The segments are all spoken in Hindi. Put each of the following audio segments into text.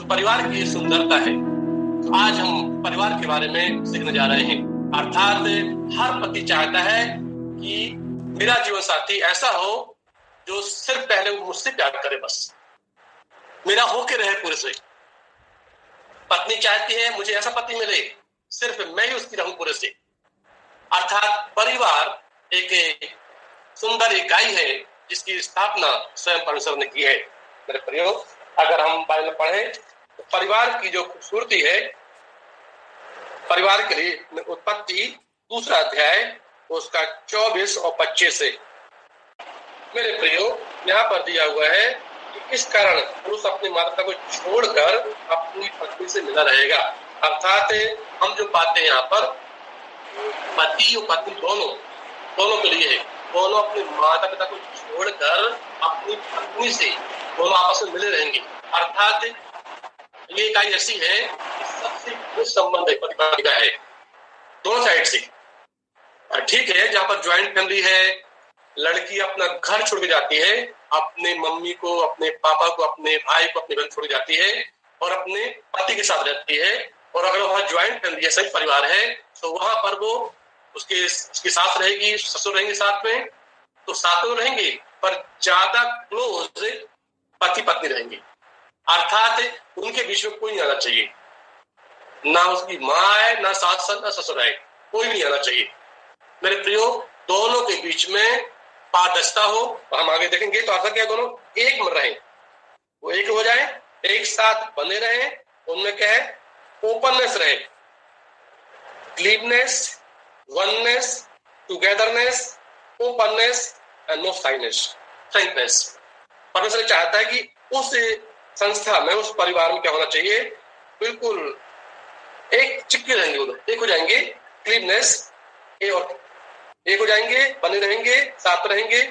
परिवार की सुंदरता है। आज हम परिवार के बारे में सीखने जा रहे हैं। अर्थात हर पति चाहता है कि मेरा जीवन साथी ऐसा हो जो सिर्फ पहले मुझसे प्यार करे, बस मेरा होके रहे पूरे से। पत्नी चाहती है मुझे ऐसा पति मिले सिर्फ मैं ही उसकी रहूं पूरे से। अर्थात परिवार एक सुंदर इकाई है जिसकी स्थापना स्वयं परमेश्वर ने की है। मेरे प्रियो, अगर हम बाइबल पढ़ें तो परिवार की जो खूबसूरती है, परिवार के लिए उत्पत्ति 2 अध्याय उसका 24 और 25 से। मेरे प्रियो, यहाँ पर दिया हुआ है कि इस कारण पुरुष अपनी माता को छोड़कर अपनी पत्नी से मिला रहेगा। अर्थात हम जो पाते हैं यहाँ पर पति और पत्नी दोनों के लिए है। दोनों अपने माता पिता को छोड़कर अपनी पत्नी से दोनों आपस में मिले रहेंगे। अर्थात ये इकाई ऐसी है कि सबसे कुछ संबंध परिवार का है, दोनों साइड से। ठीक है, जहां पर ज्वाइंट फैमिली है, लड़की अपना घर छोड़ के जाती है, अपने मम्मी को, अपने पापा को, अपने भाई को, अपने बहन छोड़ के जाती है और अपने पति के साथ रहती है। और अगर वहां ज्वाइंट फैमिली है, सही परिवार है, तो वहां पर वो उसकी सास रहेगी, ससुर रहेंगे साथ में, तो साथ में रहेंगे पर ज्यादा क्लोज पति पत्नी रहेंगे। अर्थात उनके बीच में कोई नहीं आना चाहिए, ना उसकी माँ है, ना सास ना ससुर है, कोई नहीं आना चाहिए। मेरे प्रियो, दोनों के बीच में पारदर्शिता हो। हम आगे देखेंगे तो आगे क्या, दोनों एक में रहे, वो एक हो जाए, एक साथ बने रहे। उनमें क्या है, ओपननेस रहे, cleanness, oneness, togetherness, openness and no frankness. परमेश्वर चाहता है कि उस संस्था में, उस परिवार में क्या होना चाहिए, बिल्कुल एक चिपके रहेंगे, उधर एक हो जाएंगे, क्लीननेस एक हो जाएंगे, बने रहेंगे, साथ रहेंगे,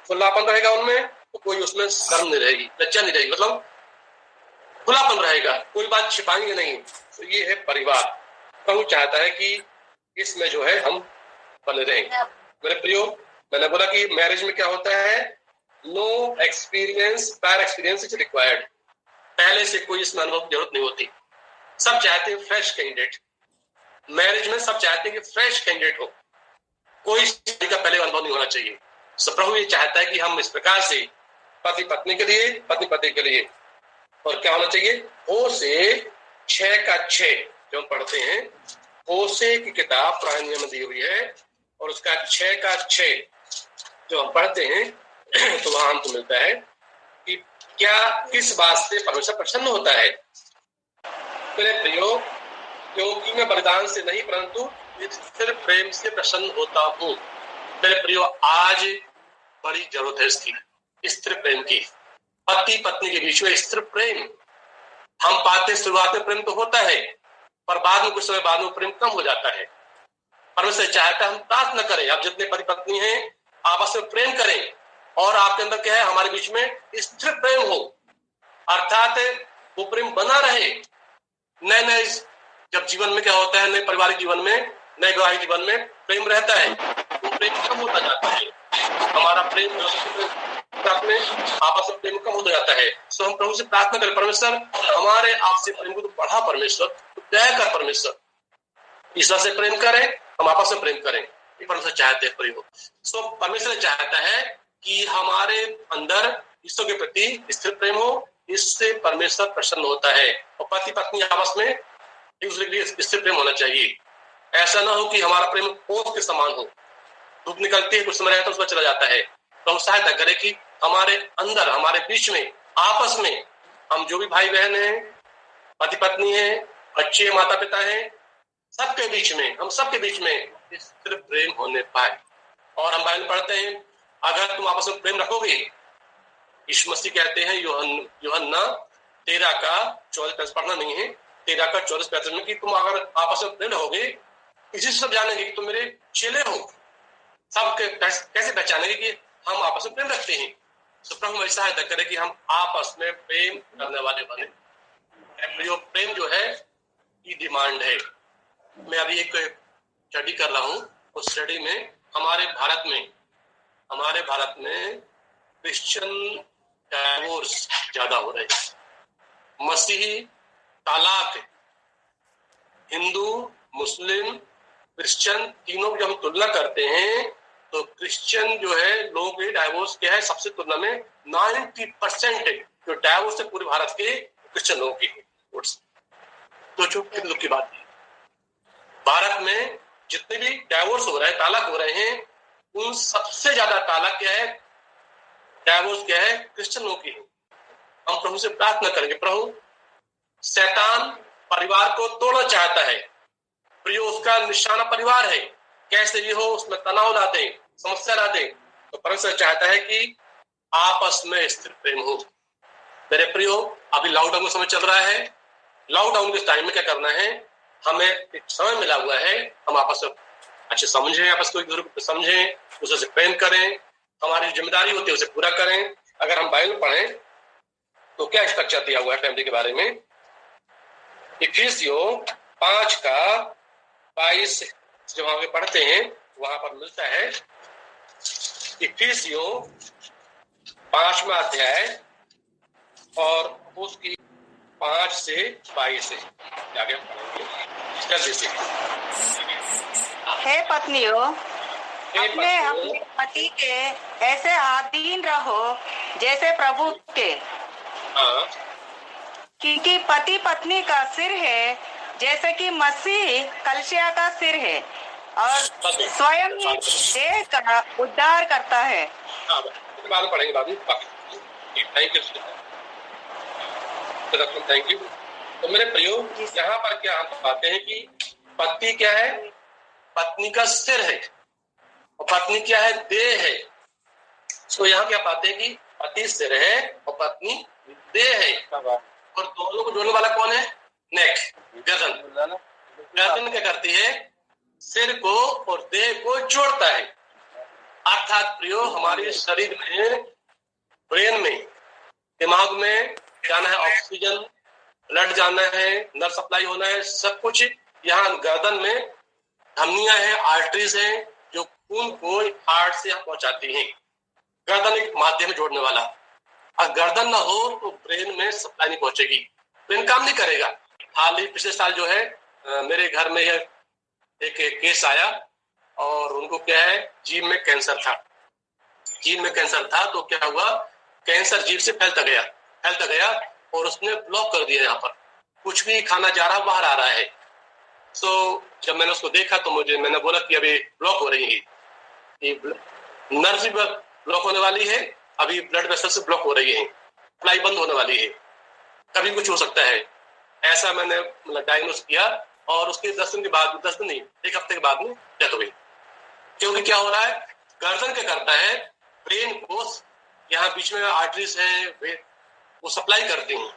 खुलापन रहेगा उनमें, तो कोई उसमें शर्म नहीं रहेगी, लज्जा नहीं रहेगी, मतलब खुलापन रहेगा, कोई बात छिपाएंगे नहीं। तो ये है परिवार। प्रभु चाहता है कि इसमें जो है हम बने रहें। मेरे प्रियो, मैंने बोला कि मैरिज में क्या होता है, no experience, prior experience is required. पहले से कोई इसमें अनुभव की जरूरत नहीं होती। सब चाहते हैं फ्रेश कैंडिडेट। मैरिज में सब चाहते हैं कि फ्रेश कैंडिडेट हो, कोई का पहले अनुभव नहीं होना चाहिए। सो प्रभु ये चाहता है कि हम इस प्रकार से पति पत्नी के लिए, पति पति के लिए, और क्या होना चाहिए, होशे 6:6 जो हम पढ़ते हैं, होशे की किताब पुराने नियम में दी हुई है और उसका 6:6 जो हम पढ़ते हैं तो वहां हमको मिलता है कि क्या किस बात से परमेश्वर प्रसन्न होता है। मेरे प्रियो, क्योंकि मैं बलिदान से नहीं परंतु स्थिर प्रेम से प्रसन्न होता हूँ। मेरे प्रियो, आज बड़ी जरूरत है इसकी, स्थिर प्रेम की। पति पत्नी के बीच में स्थिर प्रेम हम पाते, शुरुआत में प्रेम तो होता है पर बाद में, कुछ समय बाद में प्रेम कम हो जाता है। परमेश्वर चाहता है हम प्रार्थना करें, आप जितने पति पत्नी हैं आपस में प्रेम करें और आपके अंदर क्या है, हमारे बीच में स्थिर प्रेम हो। अर्थात वो प्रेम बना रहे। नए जब जीवन में क्या होता है, नए पारिवारिक जीवन में, नए वैवाहिक जीवन में प्रेम रहता है, वो प्रेम कम होता जाता है। हमारा प्रेम में आपस में प्रेम कम होता जाता है। सो हम प्रभु से प्रार्थना करें, परमेश्वर हमारे आपसे प्रेम को तो बढ़ा, परमेश्वर दया कर, परमेश्वर ईश्वर से प्रेम करें, हम आपस में प्रेम करें। ये परमेश्वर चाहते हैं प्रिय हो। सो परमेश्वर चाहता है कि हमारे अंदर ईश्वर के प्रति स्थिर प्रेम हो, इससे परमेश्वर प्रसन्न होता है। और पति पत्नी आपस में एक दूसरे के लिए स्थिर प्रेम होना चाहिए। ऐसा ना हो कि हमारा प्रेम ओस के समान हो, धूप निकलती है, कुछ समय रहता है, उसमें चला जाता है। तो सहायता करे कि हमारे अंदर, हमारे बीच में, आपस में, हम जो भी भाई बहन हैं, पति पत्नी हैं, बच्चे, माता पिता हैं, सबके बीच में, हम सबके बीच में स्थिर प्रेम होने पाए। और हम बाइबल पढ़ते हैं, अगर तुम आपस में प्रेम रखोगे, यीशु मसीह कहते हैं यूहन्ना 13:14 पढ़ना नहीं है, 13:14 में कि तुम अगर आपस में प्रेम रखोगे, इसी से सब जानेंगे कि तुम मेरे चेले हो। सब कैसे पहचानेंगे कि हम आपस में प्रेम रखते हैं। तो प्रभु हमारी सहायता करे कि हम आपस में प्रेम करने वाले बने। प्रेम जो है ये डिमांड है। मैं अभी एक स्टडी कर रहा हूँ, उस स्टडी में हमारे भारत में क्रिश्चियन डाइवोर्स ज्यादा हो रहे हैं। मसीही तालाक है। हिंदू, मुस्लिम, क्रिश्चियन तीनों की जब हम तुलना करते हैं तो क्रिश्चियन जो है लोगों के डाइवोर्स क्या है, सबसे तुलना में 90% जो डाइवोर्स है पूरे भारत के क्रिश्चियन लोगों की। तो जो दुख की बात है, भारत में जितने भी डाइवोर्स हो रहे हैं, तालाक हो रहे हैं, उन सबसे ज्यादा तालाक क्या है, डाइवोर्स क्या है, क्रिश्चियन लोगों की है। हम प्रभु से प्रार्थना करेंगे, प्रभु शैतान परिवार को तोड़ना चाहता है, प्रियो उसका निशाना परिवार है, कैसे भी हो उसमें तनाव ला दे, समस्या ला दे, तो परमेश्वर चाहता है कि आपस में स्थिर प्रेम हो। मेरे प्रियो, अभी लॉकडाउन का समय चल रहा है, लॉकडाउन के टाइम में क्या करना है, हमें एक समय मिला हुआ है, हम आपस में अच्छे समझें, आपस को एक दूसरे को समझें, दूसरे से प्रेम करें, हमारी जिम्मेदारी होती है उसे पूरा करें। अगर हम बाइबल पढ़ें तो क्या स्ट्रक्चर दिया हुआ है फैमिली के बारे में, इफिसियों 5:22 जब आगे पढ़ते हैं वहां पर मिलता है। इफिसियों 5वां अध्याय और उसकी 5 से 22 आगे पढ़ेंगे जल्दी से। हे पत्नियों, अपने पति के ऐसे आधीन रहो जैसे प्रभु के। हाँ, क्योंकि पति पत्नी का सिर है, जैसे कि मसीह कलीसिया का सिर है और स्वयं ही देह का उद्धार करता है। हाँ, बाद में पढ़ेंगे, बाद में। Thank you. तो मेरे प्रियो, यहाँ पर क्या हम पाते हैं कि पति क्या है, पत्नी का सिर है, और पत्नी क्या है, देह है। तो यहाँ क्या पाते हैं कि पति सिर है और पत्नी देह है, और दोनों को जोड़ने वाला कौन है, नेक, गर्दन। गर्दन क्या करती है, सिर को और देह को जोड़ता है। अर्थात प्रियो, हमारे शरीर में, ब्रेन में, दिमाग में जाना है ऑक्सीजन, ब्लड जाना है, नर्व सप्लाई होना है, सब कुछ यहाँ गर्दन में धमनियां हैं, आर्टरीज हैं, जो खून को हार्ट से पहुंचाती हैं। गर्दन एक माध्यम जोड़ने वाला, अगर गर्दन ना हो तो ब्रेन में सप्लाई नहीं पहुंचेगी, ब्रेन काम नहीं करेगा। हाल ही पिछले साल जो है मेरे घर में एक केस आया और उनको क्या है, जीभ में कैंसर था। जीभ में कैंसर था तो क्या हुआ, कैंसर जीभ से फैलता गया और उसने ब्लॉक कर दिया, यहाँ पर कुछ भी खाना जा रहा बाहर आ रहा है। तो जब मैंने उसको देखा तो मैंने बोला कि अभी ब्लॉक हो रही है, नर्व भी ब्लॉक होने वाली है, अभी ब्लड वेसल से ब्लॉक हो रही है, सप्लाई बंद होने वाली है, कभी कुछ हो सकता है। ऐसा मैंने डायग्नोस किया और उसके 10 दिन के बाद, 10 दिन नहीं, 1 हफ्ते के बाद में डेथ हो गई। क्योंकि क्या हो रहा है, गर्दन क्या करता है, ब्रेन को, यहाँ बीच में आर्टरीज है, वो सप्लाई करती हैं,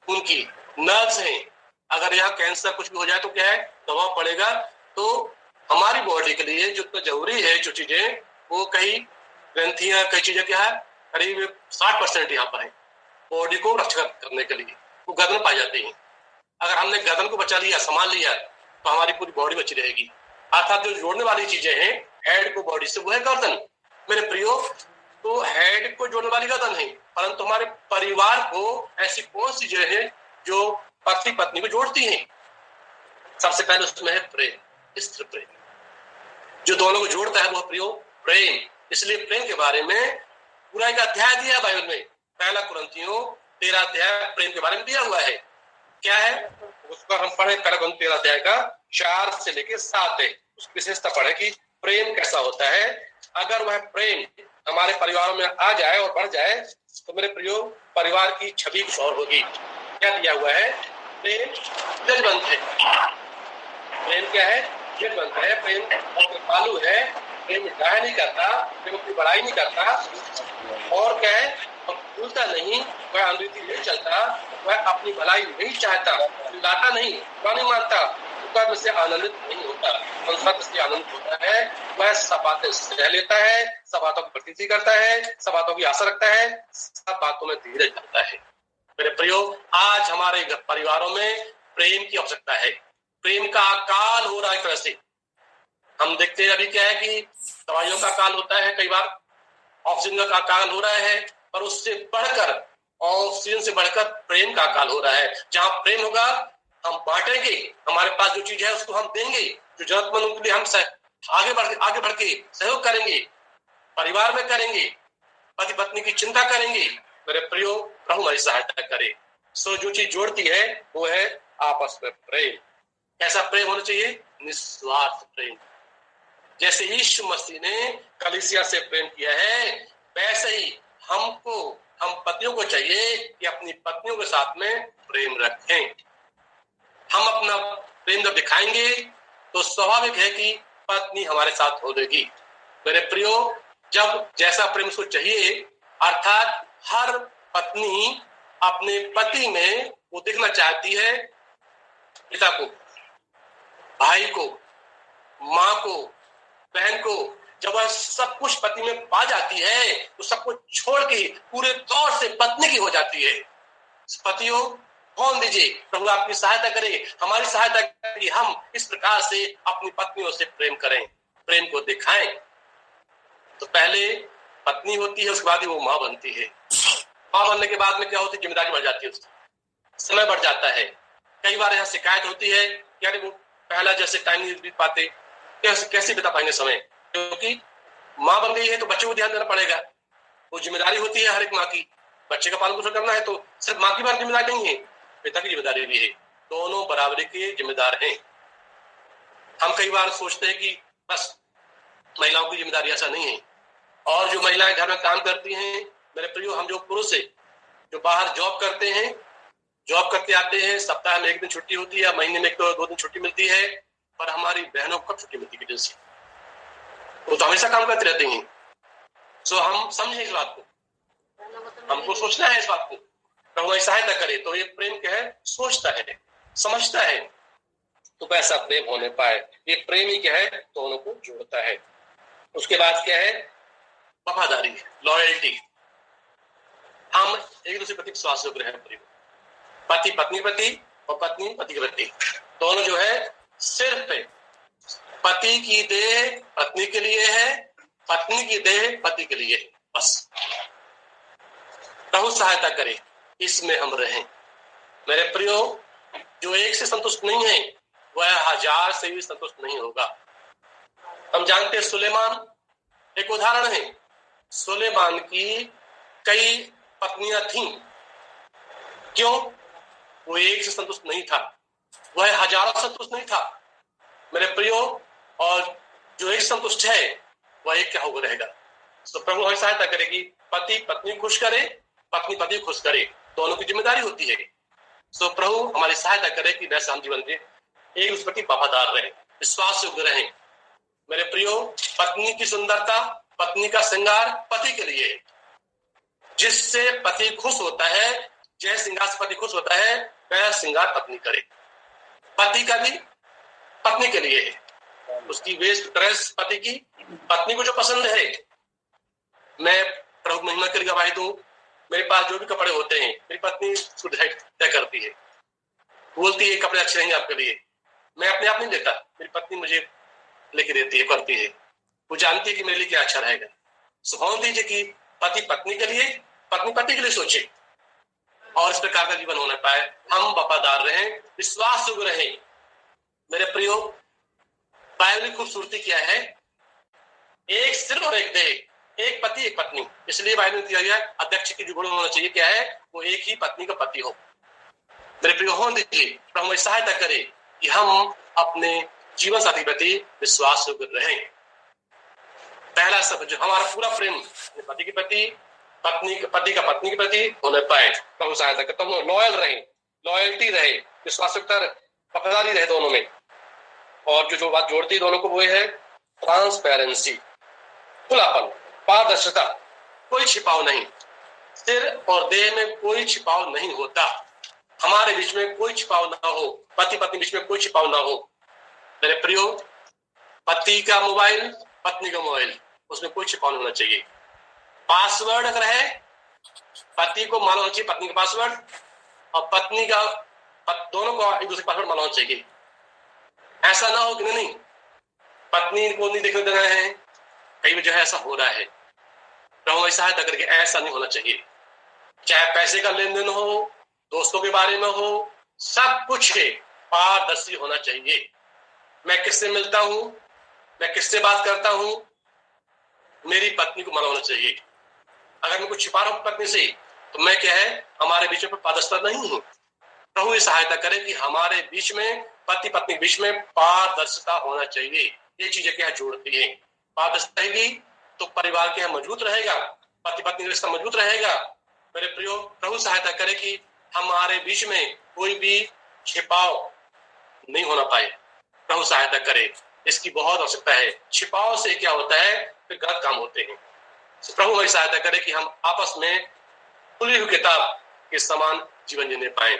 उनकी नर्व्स हैं। अगर यहाँ कैंसर कुछ भी हो जाए तो क्या है, दबाव पड़ेगा। तो हमारी बॉडी के लिए जो तो जरूरी है, जो चीजें, वो कई ग्रंथियां, कई चीजें क्या है, करीब 60% यहाँ पर है बॉडी को रक्षा करने के लिए, वो गर्दन पाई जाती है। अगर हमने गर्दन को बचा लिया, संभाल लिया, तो हमारी पूरी बॉडी बची रहेगी। अर्थात जो जोड़ने वाली चीजें हैं हेड को बॉडी से, वो है गर्दन। मेरे प्रियो, तो हेड को जोड़ने वाली गर्दन है, परंतु हमारे परिवार को ऐसी कौन सी चीजें हैं जो पति पत्नी को जोड़ती हैं? सबसे पहले उसमें है प्रेम, स्त्री प्रेम, जो दोनों को जोड़ता है वो प्रियो प्रेम। इसलिए प्रेम के बारे में पूरा एक अध्याय दिया है बाइबल में, 1 कुरिन्थियों 13 अध्याय प्रेम के बारे में दिया हुआ है। क्या है उसका हम पढ़े, 1 13 अध्याय का 4 से लेकर 7 है, उसकी विशेषता पढ़े कि प्रेम कैसा होता है। अगर वह प्रेम हमारे परिवार में आ जाए और बढ़ जाए तो मेरे प्रियो, परिवार की छवि कुछ और होगी। क्या दिया हुआ है, प्रेम जजबंत है। प्रेम क्या है, जजबंत है। प्रेम कृपालु है, प्रेम डाह नहीं करता, प्रेम की बड़ाई नहीं करता, और क्या है, भूलता नहीं, वह अनरीति नहीं चलता, वह अपनी भलाई नहीं चाहता, चिल्लाता नहीं, नहीं मानता, दुख से आनंदित नहीं होता, संसार से आनंदित होता है। वह सब बातें सह लेता है, सब बातों की प्रतीति करता है, सब बातों की आशा रखता है, सब बातों में धीरज रखता है। मेरे प्रियो, आज हमारे परिवारों में प्रेम की आवश्यकता है। प्रेम का अकाल हो रहा है। एक तरह से हम देखते हैं अभी क्या है कि दवाइयों का अकाल होता है, कई बार ऑक्सीजन का अकाल हो रहा है, पर उससे बढ़कर ऑक्सीजन से बढ़कर प्रेम का काल हो रहा है। जहां प्रेम होगा हम बांटेंगे, हमारे पास जो चीज है उसको हम देंगे, जो जरूरतमंद उनके लिए हम आगे बढ़ के सहयोग करेंगे, परिवार में करेंगे, पति पत्नी की चिंता करेंगे। मेरे प्रियो, प्रभु हमारी सहायता करे। सो जो चीज जोड़ती है वो है आपस में प्रेम। कैसा प्रेम होना चाहिए? निस्वार्थ प्रेम। जैसे यीशु मसीह ने कलीसिया से प्रेम किया है, वैसे ही हम पतियों को चाहिए कि अपनी पत्नियों के साथ में प्रेम रखें। हम अपना प्रेम जब दिखाएंगे तो स्वाभाविक है कि पत्नी हमारे साथ होगी। मेरे प्रियो, जब जैसा प्रेम उसको चाहिए, अर्थात हर पत्नी अपने पति में वो देखना चाहती है, पिता को, भाई को, माँ को, बहन को। जब वह सब कुछ पति में पा जाती है तो सब कुछ छोड़ के पूरे तौर से पत्नी की हो जाती है। पतियों, फोन दीजिए, प्रभु आपकी सहायता करे, हमारी सहायता करे कि हम इस प्रकार से अपनी पत्नियों से प्रेम करें, प्रेम को दिखाएं। तो पहले पत्नी होती है, उसके बाद ही वो माँ बनती है। माँ बनने के बाद में क्या होती है? जिम्मेदारी बढ़ जाती है, उसकी समय बढ़ जाता है। कई बार यहाँ शिकायत होती है कि अरे वो पहला जैसे टाइम नहीं बीत पाते, कैसे बिता पाएंगे समय, क्योंकि माँ बन गई है तो बच्चे को ध्यान देना पड़ेगा। वो जिम्मेदारी होती है हर एक माँ की, बच्चे का पालन पोषण करना है तो सिर्फ माँ की बार जिम्मेदारी नहीं है, पिता की जिम्मेदारी भी है। दोनों बराबरी के जिम्मेदार हैं। हम कई बार सोचते हैं कि बस महिलाओं की जिम्मेदारी, ऐसा नहीं है। और जो महिलाएं घर में काम करती हैं, मेरे प्रियो, हम जो पुरुष है जो बाहर जॉब करते हैं, जॉब करके आते हैं, सप्ताह में एक दिन छुट्टी होती है, महीने में 1-2 दिन छुट्टी मिलती है, पर हमारी बहनों को कब छुट्टी मिलती है? से वो तो हमेशा काम करते रहते हैं। सो हम समझे इस बात को, हमको सोचना है इस बात को, तो हमारी सहायता करे। तो ये प्रेम क्या है? सोचता है, समझता है, तो वैसा प्रेम होने पाए। ये प्रेम ही क्या है? दोनों को जोड़ता है। उसके बाद क्या है? वफादारी, लॉयल्टी। हम एक दूसरे प्रति विश्वास योग्य हैं। पति पत्नी प्रति और पत्नी पति के प्रति, दोनों जो है सिर्फ पति की देह पत्नी के लिए है, पत्नी की देह पति के लिए, बस। प्रभु सहायता करे इसमें हम रहें। मेरे प्रियो, जो एक से संतुष्ट नहीं है वह 1000 से भी संतुष्ट नहीं होगा। हम जानते हैं सुलेमान एक उदाहरण है। सुलेमान की कई पत्नियां थीं। क्यों? वो एक से संतुष्ट नहीं था, वह हजारों से संतुष्ट नहीं था। मेरे प्रियो, और जो एक संतुष्ट है वह एक क्या होगा रहेगा। तो प्रभु हमें सहायता करेगी, पति पत्नी खुश करे, पत्नी पति खुश करे, दोनों की जिम्मेदारी होती है। तो प्रभु हमारी सहायता करे कि वैसा हम जीवन में एक दूसरे की वफादार रहे, विश्वास योग्य रहे। मेरे प्रियो, पत्नी की सुंदरता, पत्नी का श्रृंगार पति के लिए, जिससे पति खुश होता है, जैसे श्रृंगार से पति खुश होता है वह श्रृंगार पत्नी करे। पति का भी पत्नी के लिए है, उसकी वेस्ट ड्रेस पति की, पत्नी को जो पसंद है। मैं प्रभु महिमा के लिए गवाही दूं, मेरे पास जो भी कपड़े होते हैं मेरी पत्नी उसको तय करती है, बोलती है कपड़े अच्छे रहेंगे आपके लिए। मैं अपने आप नहीं देता, मेरी पत्नी मुझे लेके देती है, करती है। वो जानती है कि मेरे लिए क्या अच्छा रहेगा। सुभाव दीजिए कि पति पत्नी के लिए, पत्नी पति के लिए सोचे, और इस प्रकार का जीवन होना पाए। हम वफादार रहें, विश्वास योग्य रहें। मेरे प्रियो, बाइबल की खूबसूरती क्या है? एक सिर और एक देह, एक पति एक पत्नी। इसलिए बाइबल में दिया गया अध्यक्ष की जो गुण होना चाहिए क्या है? वो एक ही पत्नी का पति हो। मेरे प्रियो, होने दीजिए, प्रभु हमें सहायता करे कि हम अपने जीवन साथी प्रति विश्वास योग्य रहें। पहला सब जो हमारा पूरा प्रेम पति के प्रति, पति का पत्नी के प्रति होने पाए। प्रभु सहायता करता हूँ, लॉयल रहे, लॉयल्टी रहे, विश्वासयोग्यता, वफादारी रहे दोनों में। और जो बात जोड़ती दोनों को वो है ट्रांसपेरेंसी, खुलापन, पारदर्शिता, कोई छिपाव नहीं। सिर और देह में कोई छिपाव नहीं होता। हमारे बीच में कोई छिपाव ना हो, पति पत्नी बीच में कोई छिपाव ना हो। मेरे प्रियो, पति का मोबाइल, पत्नी का मोबाइल, उसमें कोई छिपाव नहीं होना चाहिए। पासवर्ड अगर है, पति को मालूम होना चाहिए पत्नी का पासवर्ड, और पत्नी का, दोनों को एक दूसरे पासवर्ड मालूम होना चाहिए। ऐसा ना हो कि नहीं पत्नी को नहीं देखने देना है, कई वजह ऐसा हो रहा है। प्रभु हमारी सहायता करके ऐसा नहीं होना चाहिए। चाहे पैसे का लेन देन हो, दोस्तों के बारे में हो, सब कुछ पारदर्शी होना चाहिए। मैं किससे मिलता हूं, मैं किससे बात करता हूं, मेरी पत्नी को मालूम होना चाहिए। अगर मैं कुछ छिपा रहा हूं पत्नी से, तो मैं क्या है, हमारे बीच में पारदर्शिता नहीं हूं। प्रभु ये सहायता करे कि हमारे बीच में, पति पत्नी के बीच में पारदर्शिता होना चाहिए। ये चीजें क्या जोड़ती है। पारदर्शिता रहेगी तो परिवार क्या मजबूत रहेगा, पति पत्नी का रिश्ता मजबूत रहेगा। मेरे प्रियो, प्रभु सहायता करे कि हमारे बीच में कोई भी छिपाव नहीं होना पाए। प्रभु सहायता करे, इसकी बहुत आवश्यकता है। छिपाव से क्या होता है, फिर गलत काम होते हैं। प्रभु हमारी सहायता करे कि हम आपस में खुली हुई किताब के समान जीवन जीने पाए।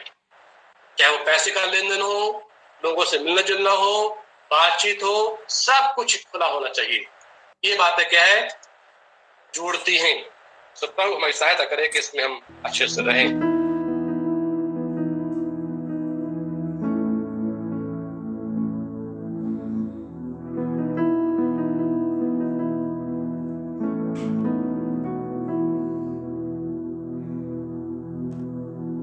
चाहे वो पैसे का लेन देन हो, लोगों से मिलना जुलना हो, बातचीत हो, सब कुछ खुला होना चाहिए। ये बातें क्या है, जोड़ती हैं। प्रभु हमारी सहायता करे कि इसमें हम अच्छे से रहें।